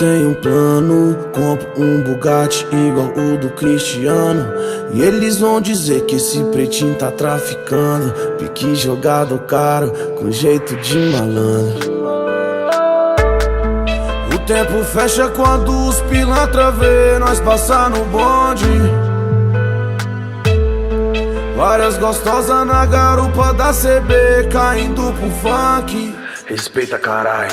tenho um plano, compro um Bugatti igual o do Cristiano. E eles vão dizer que esse pretinho tá traficando. Pique jogado caro, com jeito de malandro. O tempo fecha quando os pilantra vê nós passar no bonde. Várias gostosas na garupa da CB, caindo pro funk. Respeita, carai.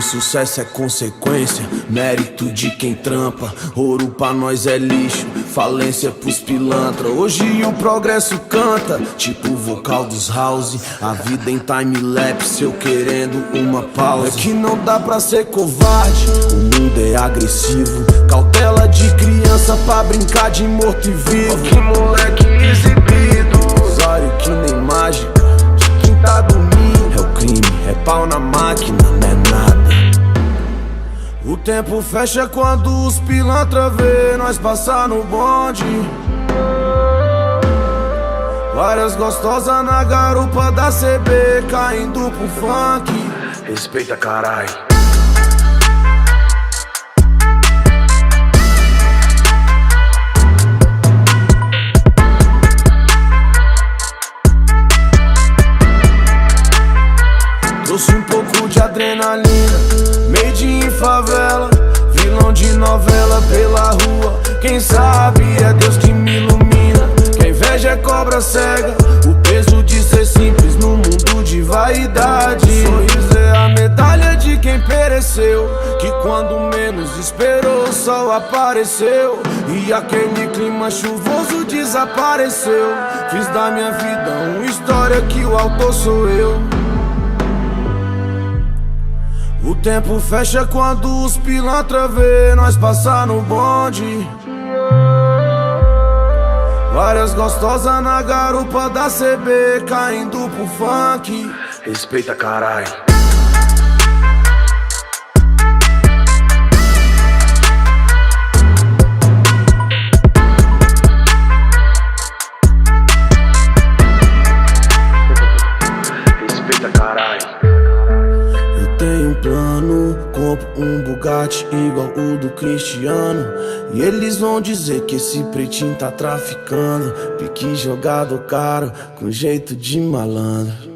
Sucesso é consequência, mérito de quem trampa. Ouro pra nós é lixo, falência pros pilantra. Hoje o progresso canta, tipo o vocal dos house. A vida em time-lapse, eu querendo uma pausa. É que não dá pra ser covarde, o mundo é agressivo. Cautela de criança pra brincar de morto e vivo. Que moleque exibido, usuário que nem mágica. De quem tá dormindo é o crime, é pau na máquina, não é nada. O tempo fecha quando os pilantra vê nós passar no bonde. Várias gostosas na garupa da CB, caindo pro funk. Respeita, carai. Trouxe um pouco de adrenalina, made in favela, vilão de novela pela rua. Quem sabe é Deus que me ilumina. Que a inveja é cobra cega, o peso de ser simples no mundo de vaidade. Sorriso é a medalha de quem pereceu, que quando menos esperou o sol apareceu. E aquele clima chuvoso desapareceu. Fiz da minha vida uma história que o autor sou eu. O tempo fecha quando os pilantra vê nós passar no bonde. Várias gostosas na garupa da CB, caindo pro funk. Respeita, carai. Respeita, carai. Tenho um plano, compro um Bugatti igual o do Cristiano. E eles vão dizer que esse pretinho tá traficando. Pique jogado caro, com jeito de malandro.